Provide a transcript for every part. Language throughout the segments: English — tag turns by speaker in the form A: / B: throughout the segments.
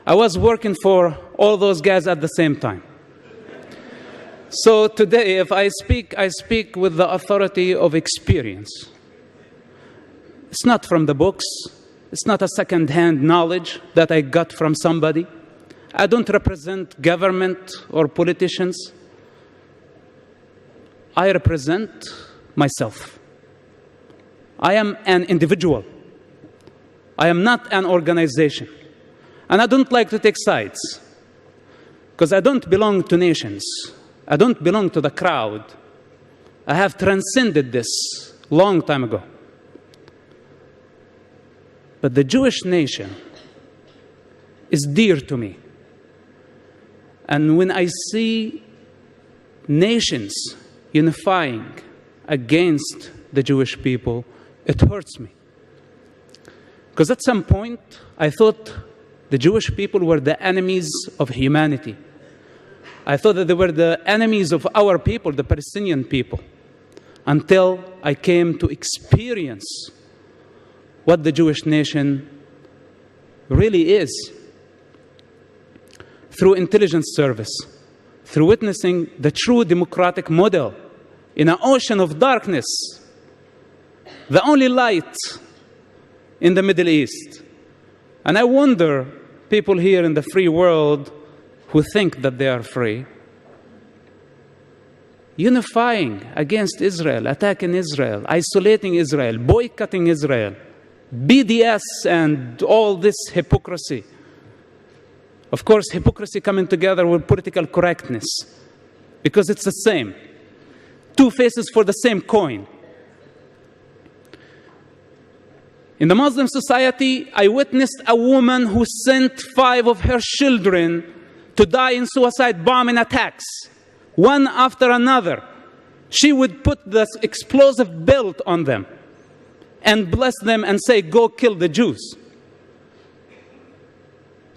A: I was working for all those guys at the same time. So today, if I speak with the authority of experience. It's not from the books. It's not a second-hand knowledge that I got from somebody. I don't represent government or politicians. I represent myself. I am an individual. I am not an organization. And I don't like to take sides, because I don't belong to nations. I don't belong to the crowd. I have transcended this long time ago. But the Jewish nation is dear to me. And when I see nations unifying against the Jewish people, it hurts me. Because at some point, I thought the Jewish people were the enemies of humanity. I thought that they were the enemies of our people, the Palestinian people, until I came to experience what the Jewish nation really is. Through intelligence service, through witnessing the true democratic model in an ocean of darkness, the only light in the Middle East. And I wonder, people here in the free world who think that they are free, unifying against Israel, attacking Israel, isolating Israel, boycotting Israel, BDS and all this hypocrisy. Of course, hypocrisy coming together with political correctness, because it's the same. Two faces for the same coin. In the Muslim society, I witnessed a woman who sent 5 of her children to die in suicide bombing attacks, one after another. She would put this explosive belt on them and bless them and say, "Go kill the Jews,"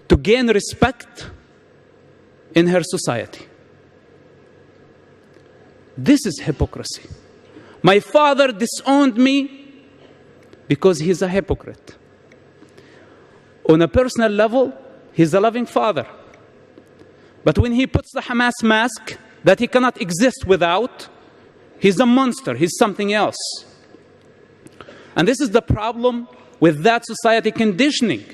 A: to gain respect in her society. This is hypocrisy. My father disowned me because he's a hypocrite. On a personal level, he's a loving father. But when he puts the Hamas mask that he cannot exist without, he's a monster, he's something else. And this is the problem with that society conditioning.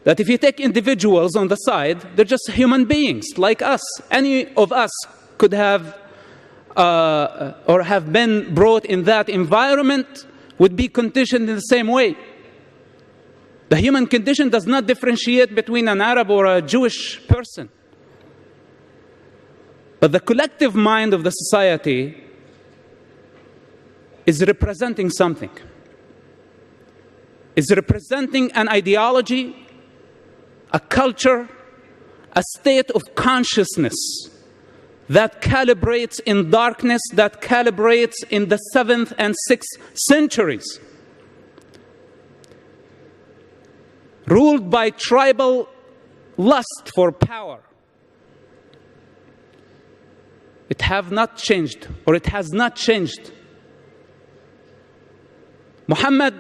A: That if you take individuals on the side, they're just human beings like us. Any of us could have or have been brought in that environment, would be conditioned in the same way. The human condition does not differentiate between an Arab or a Jewish person. But the collective mind of the society is representing something. Is representing an ideology, a culture, a state of consciousness that calibrates in darkness, that calibrates in the 7th and 6th centuries. Ruled by tribal lust for power. It have not changed, or it has not changed. Muhammad,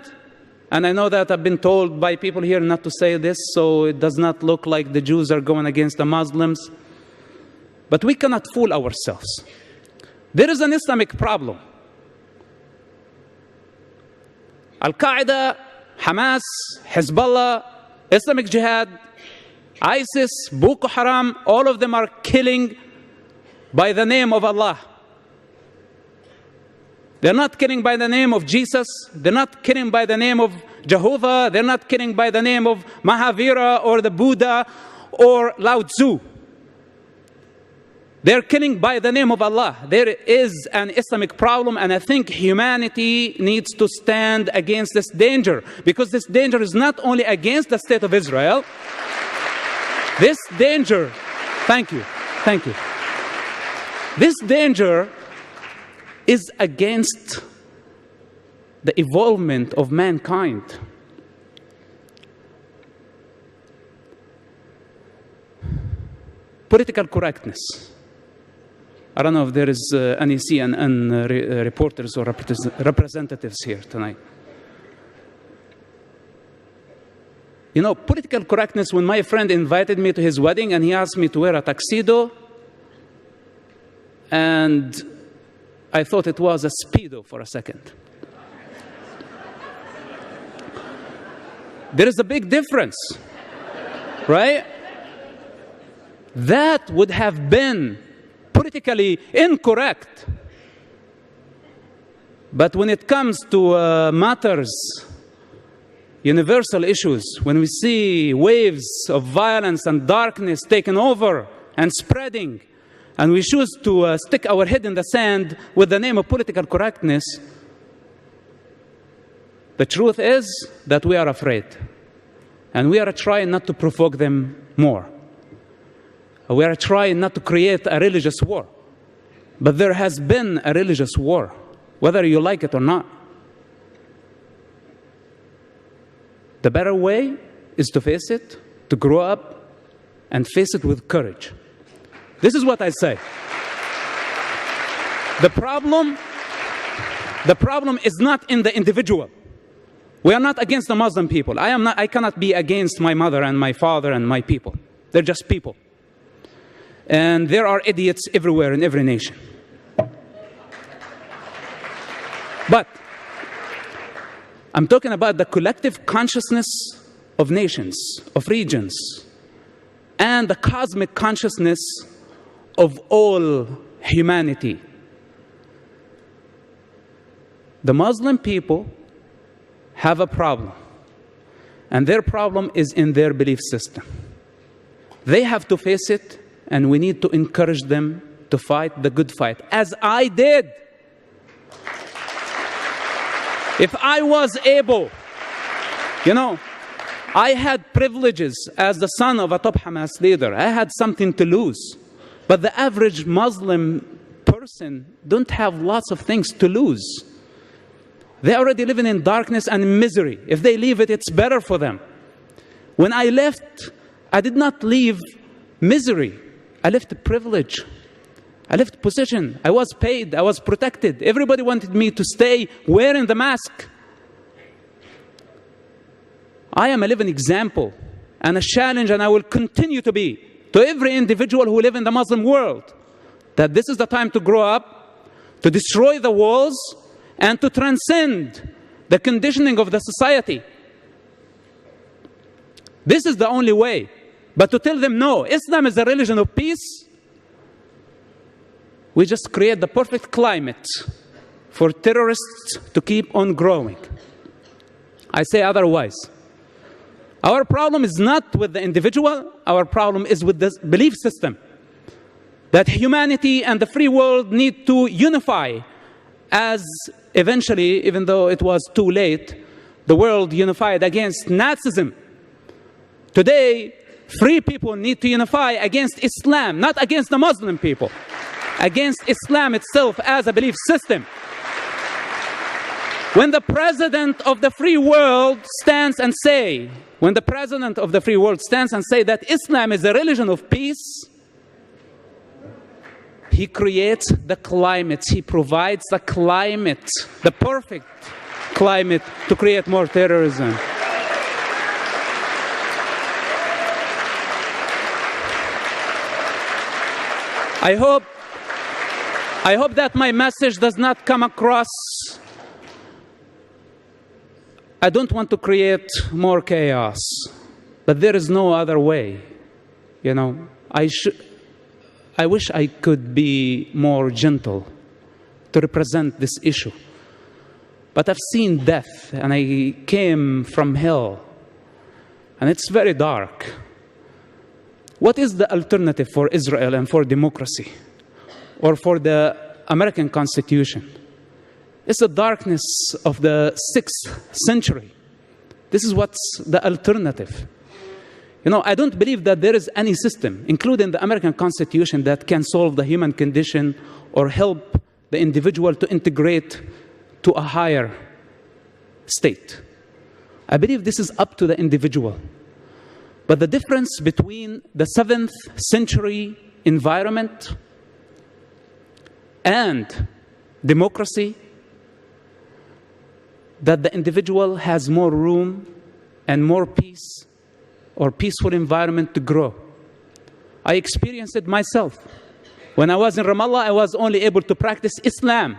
A: and I know that I've been told by people here not to say this, so it does not look like the Jews are going against the Muslims. But we cannot fool ourselves. There is an Islamic problem. Al-Qaeda, Hamas, Hezbollah, Islamic Jihad, ISIS, Boko Haram, all of them are killing by the name of Allah. They're not killing by the name of Jesus. They're not killing by the name of Jehovah. They're not killing by the name of Mahavira or the Buddha or Lao Tzu. They're killing by the name of Allah. There is an Islamic problem, and I think humanity needs to stand against this danger, because this danger is not only against the state of Israel. This danger, thank you. This danger is against the evolvement of mankind. Political correctness. I don't know if there is any CNN reporters or representatives here tonight. You know, political correctness, when my friend invited me to his wedding and he asked me to wear a tuxedo, and I thought it was a Speedo for a second. There is a big difference, right? That would have been politically incorrect. But when it comes to matters, universal issues, when we see waves of violence and darkness taking over and spreading, and we choose to stick our head in the sand with the name of political correctness, the truth is that we are afraid. And we are trying not to provoke them more. We are trying not to create a religious war. But there has been a religious war, whether you like it or not. The better way is to face it, to grow up, and face it with courage. This is what I say. The problem is not in the individual. We are not against the Muslim people. I cannot be against my mother and my father and my people. They're just people. And there are idiots everywhere in every nation. But I'm talking about the collective consciousness of nations, of regions, and the cosmic consciousness of all humanity. The Muslim people have a problem, and their problem is in their belief system. They have to face it, and we need to encourage them to fight the good fight, as I did. If I was able, you know, I had privileges as the son of a top Hamas leader. I had something to lose. But the average Muslim person don't have lots of things to lose. They're already living in darkness and misery. If they leave it, it's better for them. When I left, I did not leave misery. I left privilege. I left position. I was paid. I was protected. Everybody wanted me to stay wearing the mask. I am a living example and a challenge, and I will continue to be, to every individual who lives in the Muslim world, that this is the time to grow up, to destroy the walls, and to transcend the conditioning of the society. This is the only way. But to tell them, no, Islam is a religion of peace, we just create the perfect climate for terrorists to keep on growing. I say otherwise. Our problem is not with the individual, our problem is with the belief system. That humanity and the free world need to unify, as eventually, even though it was too late, the world unified against Nazism. Today, free people need to unify against Islam, not against the Muslim people, against Islam itself as a belief system. When the president of the free world stands and say, that Islam is a religion of peace, he creates the climate, he provides the climate, the perfect climate to create more terrorism. I hope that my message does not come across. I don't want to create more chaos, but there is no other way. You know, I wish I could be more gentle to represent this issue. But I've seen death, and I came from hell, and it's very dark. What is the alternative for Israel and for democracy, or for the American Constitution? It's the darkness of the 6th century. This is what's the alternative. You know, I don't believe that there is any system, including the American Constitution, that can solve the human condition or help the individual to integrate to a higher state. I believe this is up to the individual. But the difference between the 7th century environment and democracy, that the individual has more room and more peace or peaceful environment to grow. I experienced it myself. When I was in Ramallah, I was only able to practice Islam.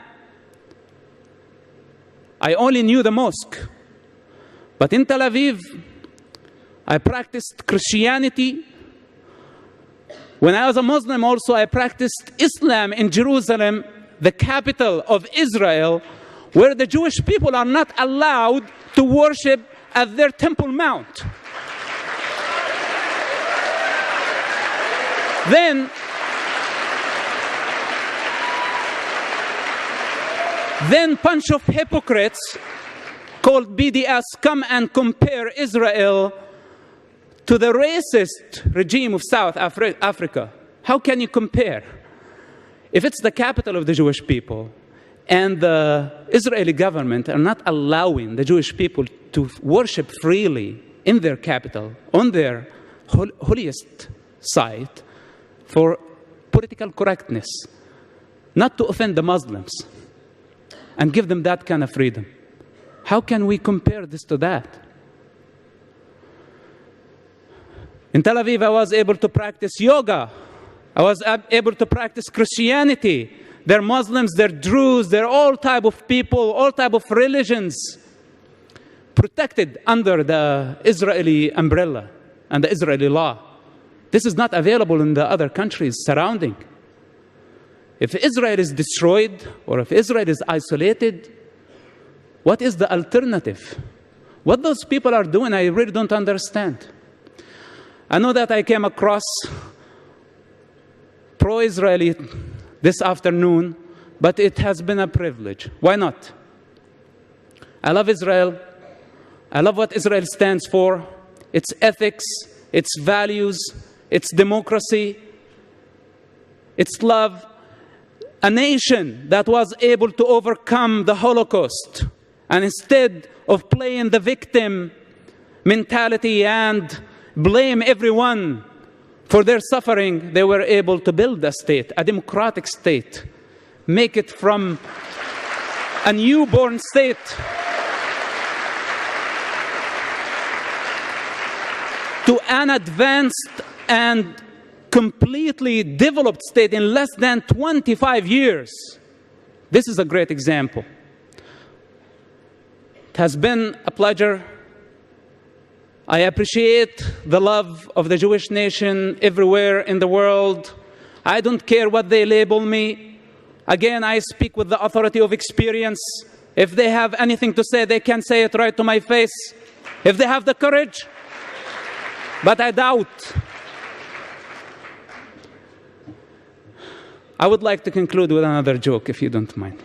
A: I only knew the mosque. But in Tel Aviv, I practiced Christianity. When I was a Muslim also, I practiced Islam in Jerusalem, the capital of Israel, where the Jewish people are not allowed to worship at their Temple Mount. Then bunch of hypocrites called BDS come and compare Israel to the racist regime of South Africa. How can you compare? If it's the capital of the Jewish people and the Israeli government are not allowing the Jewish people to worship freely in their capital, on their holiest site, for political correctness, not to offend the Muslims, and give them that kind of freedom. How can we compare this to that? In Tel Aviv, I was able to practice yoga. I was able to practice Christianity. They're Muslims, they're Druze, they're all type of people, all type of religions, protected under the Israeli umbrella and the Israeli law. This is not available in the other countries surrounding. If Israel is destroyed, or if Israel is isolated, what is the alternative? What those people are doing, I really don't understand. I know that I came across pro-Israeli this afternoon, but it has been a privilege. Why not? I love Israel. I love what Israel stands for, its ethics, its values, its democracy, its love. A nation that was able to overcome the Holocaust, and instead of playing the victim mentality and blame everyone for their suffering, they were able to build a state, a democratic state, make it from a newborn state to an advanced and completely developed state in less than 25 years. This is a great example. It has been a pleasure. I appreciate the love of the Jewish nation everywhere in the world. I don't care what they label me. Again, I speak with the authority of experience. If they have anything to say, they can say it right to my face, if they have the courage. But I doubt. I would like to conclude with another joke, if you don't mind.